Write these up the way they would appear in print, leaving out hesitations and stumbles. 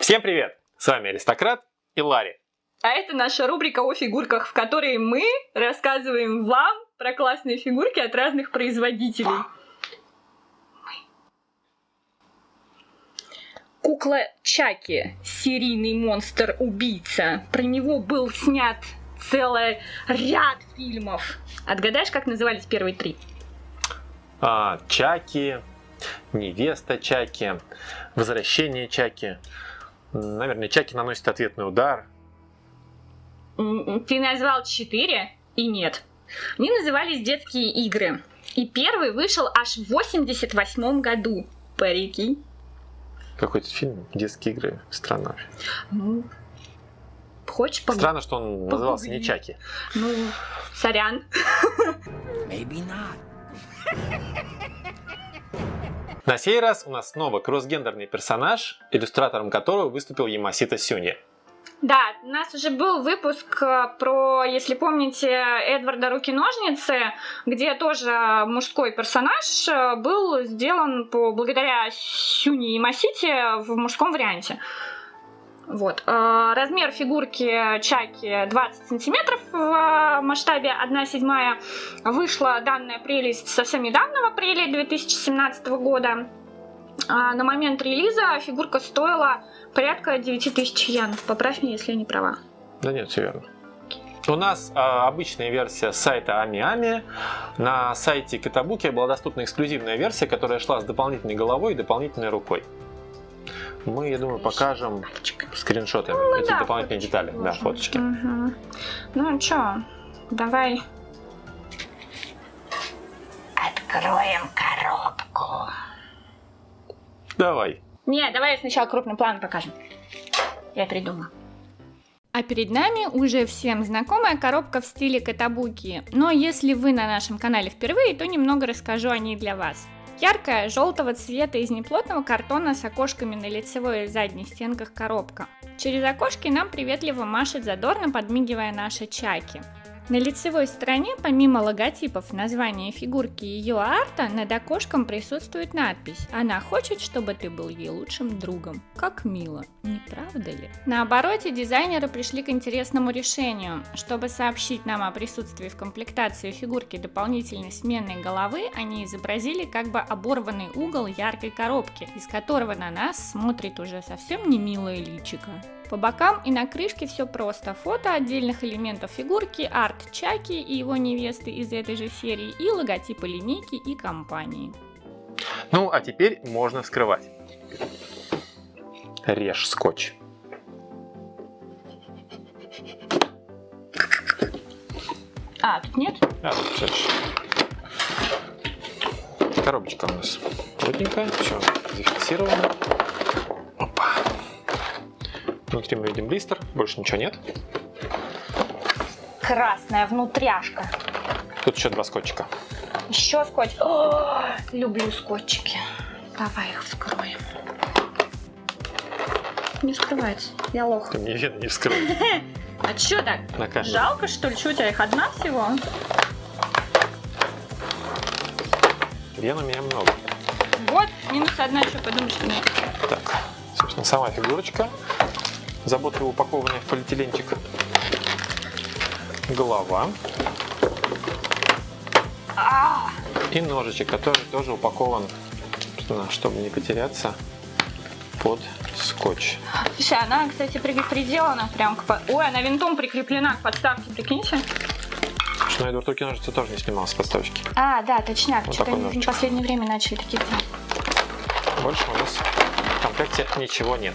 Всем привет! С вами Аристократ и Ларри. А это наша рубрика о фигурках, в которой мы рассказываем вам про классные фигурки от разных производителей. Кукла Чаки, серийный монстр-убийца. Про него был снят целый ряд фильмов. Отгадаешь, как назывались первые три? Чаки, невеста Чаки, возвращение Чаки. Наверное, Чаки наносит ответный удар. Ты назвал 4 и нет. Они назывались «Детские игры». И первый вышел аж в 88 году. Прикинь. Какой-то фильм «Детские игры». Странно вообще. Ну, хочешь погугли? Странно, что он назывался не Чаки. Ну, сорян. Maybe not. На сей раз у нас снова кроссгендерный персонаж, иллюстратором которого выступил Ямасита Сюни. Да, у нас уже был выпуск про, если помните, Эдварда Руки-ножницы, где тоже мужской персонаж был сделан благодаря Сюни Ямасите в мужском варианте. Вот. Размер фигурки Чаки 20 сантиметров в масштабе 1/7. Вышла данная прелесть совсем недавно, в апреле 2017 года. На момент релиза фигурка стоила порядка 9000 йен. Поправь меня, если я не права. Да нет, все верно. У нас обычная версия с сайта Ами-Ами. На сайте Китабуки была доступна эксклюзивная версия, которая шла с дополнительной головой и дополнительной рукой. Мы, я думаю, покажем скриншотами эти дополнительные детали. Да, фоточки. Угу. Ну что, давай. Откроем коробку. Давай. Не, давай сначала крупный план покажем. Я придумала. А перед нами уже всем знакомая коробка в стиле Китабуки. Но если вы на нашем канале впервые, то немного расскажу о ней для вас. Яркая, желтого цвета из неплотного картона с окошками на лицевой и задней стенках коробка. Через окошки нам приветливо машет, задорно подмигивая наша Чаки. На лицевой стороне, помимо логотипов, названия фигурки и ее арта, над окошком присутствует надпись «Она хочет, чтобы ты был ей лучшим другом». Как мило, не правда ли? На обороте дизайнеры пришли к интересному решению. Чтобы сообщить нам о присутствии в комплектации фигурки дополнительной сменной головы, они изобразили как бы оборванный угол яркой коробки, из которого на нас смотрит уже совсем не милое личико. По бокам и на крышке все просто. Фото отдельных элементов фигурки, арт Чаки и его невесты из этой же серии и логотипы линейки и компании. Ну, а теперь можно вскрывать. Режь скотч. Тут нет? Тут коробочка у нас плотненькая, все зафиксировано. Опа. Внутри мы видим блистер, больше ничего нет. Красная внутряшка. Тут еще 2 скотчика. Еще скотч. Люблю скотчики. Давай их вскроем. Не вскрывается. Я лох. Ты мне вены не вскрыл. А чё так? Жалко, что ли? Чё, у тебя их одна всего? Вен у меня много. Вот, минус 1, что подумаешь, что нет. Так, собственно, сама фигурочка. Заботливо упакованная в полиэтиленчик. Голова. И ножичек, который тоже упакован, чтобы не потеряться, под скотч. Слушай, она, кстати, приделана прям к... Ой, она винтом прикреплена к подставке, прикиньте. Что Эдвард Руки-ножницы тоже не снимал с подставочки. Да, точняк. Вот Что-то такой они в ножичек. последнее время начали такие... Больше у нас в комплекте ничего нет.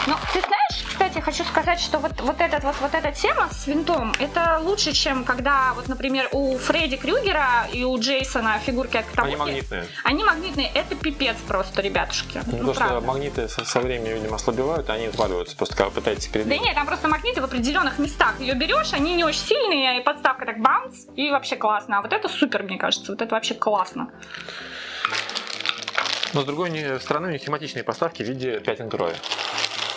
Ну, ты знаешь, кстати, хочу сказать, что вот эта тема с винтом, это лучше, чем когда, вот, например, у Фредди Крюгера и у Джейсона фигурки от Китабуки. Они магнитные. Они магнитные, это пипец просто, ребятушки. Потому что магниты со временем, видимо, ослабевают, и они отваливаются, просто когда пытаетесь передвинуть. Да нет, там просто магниты в определенных местах. Ее берешь, они не очень сильные, и подставка так бамс, и вообще классно. А вот это супер, мне кажется, вот это вообще классно. Но с другой стороны, у них тематичные поставки в виде пятен крови.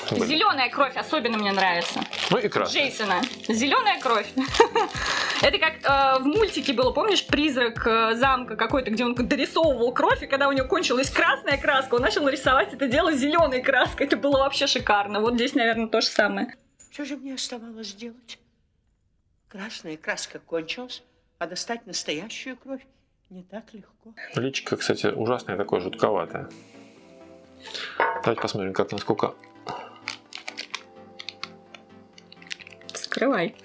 Зеленая кровь особенно мне нравится. Ну и красная. Джейсона. Зеленая кровь. Это как в мультике было, помнишь, призрак замка какой-то, где он дорисовывал кровь, и когда у него кончилась красная краска, он начал рисовать это дело зеленой краской. Это было вообще шикарно. Вот здесь, наверное, то же самое. Что же мне оставалось делать? Красная краска кончилась, а достать настоящую кровь не так легко. Личико, кстати, ужасное такое, жутковатое. Давайте посмотрим, как насколько... Скрывай.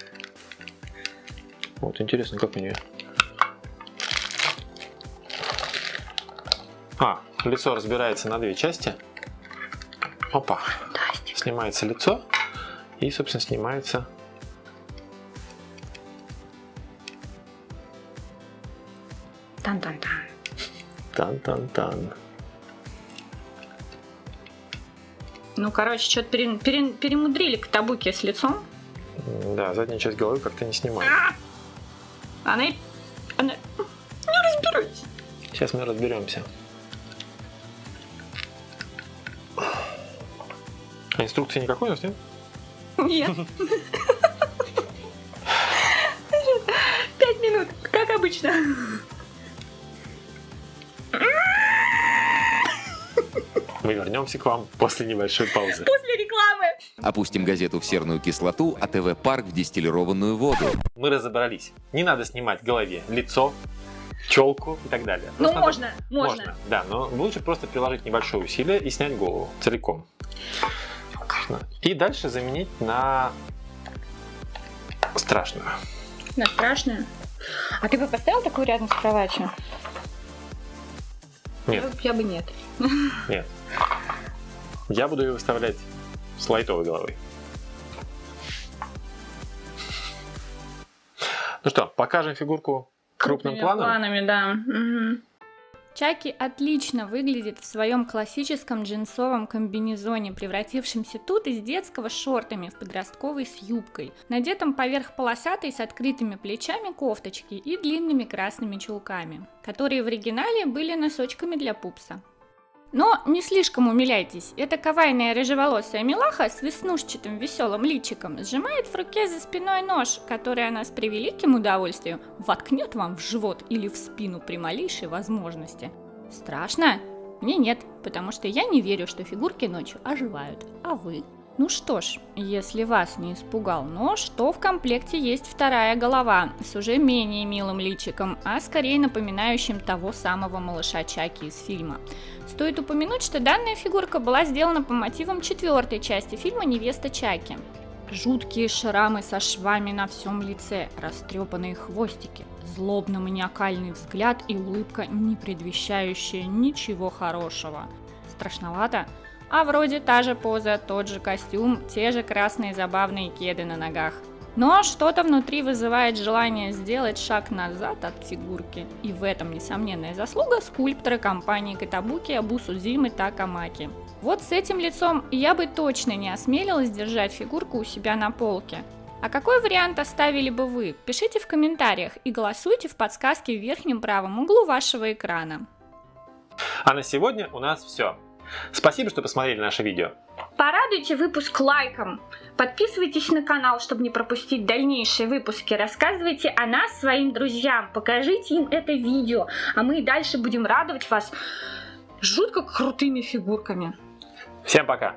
Вот, интересно, как у нее. Лицо разбирается на две части. Опа. Снимается лицо. И, собственно, снимается... Тан-тан-тан. Тан-тан-тан. Ну, короче, что-то перемудрили Котабуки с лицом. Да, задняя часть головы как-то не снимает. Она не разберется. Сейчас мы разберемся. А инструкции никакой у нас нет? Нет. 5 минут, как обычно. Мы вернемся к вам после небольшой паузы. После рекламы. Опустим газету в серную кислоту, а ТВ-парк в дистиллированную воду. Мы разобрались. Не надо снимать в голове лицо, челку и так далее. Ну, Просто можно. Да, но лучше просто приложить небольшое усилие и снять голову целиком. И дальше заменить на страшную. На страшную. А ты бы поставил такую рядом с кроватью? Нет. Я бы нет. Нет. Я буду ее выставлять с лайтовой головой. Ну что, покажем фигурку крупным планом? Планами, да. Угу. Чаки отлично выглядит в своем классическом джинсовом комбинезоне, превратившемся тут из детского шортами в подростковый с юбкой, надетом поверх полосатой с открытыми плечами кофточки и длинными красными чулками, которые в оригинале были носочками для пупса. Но не слишком умиляйтесь, эта кавайная рыжеволосая милаха с веснушчатым веселым личиком сжимает в руке за спиной нож, который она с превеликим удовольствием воткнет вам в живот или в спину при малейшей возможности. Страшно? Мне нет, потому что я не верю, что фигурки ночью оживают. А вы? Ну что ж, если вас не испугал нож, то в комплекте есть вторая голова с уже менее милым личиком, а скорее напоминающим того самого малыша Чаки из фильма. Стоит упомянуть, что данная фигурка была сделана по мотивам 4-й части фильма «Невеста Чаки». Жуткие шрамы со швами на всем лице, растрепанные хвостики, злобно-маниакальный взгляд и улыбка, не предвещающая ничего хорошего. Страшновато? А вроде та же поза, тот же костюм, те же красные забавные кеды на ногах. Но что-то внутри вызывает желание сделать шаг назад от фигурки. И в этом несомненная заслуга скульптора компании Котабуки Бусудзимы Такамаки. Вот с этим лицом я бы точно не осмелилась держать фигурку у себя на полке. А какой вариант оставили бы вы? Пишите в комментариях и голосуйте в подсказке в верхнем правом углу вашего экрана. А на сегодня у нас все. Спасибо, что посмотрели наше видео. Порадуйте выпуск лайком. Подписывайтесь на канал, чтобы не пропустить дальнейшие выпуски. Рассказывайте о нас своим друзьям. Покажите им это видео. А мы и дальше будем радовать вас жутко крутыми фигурками. Всем пока!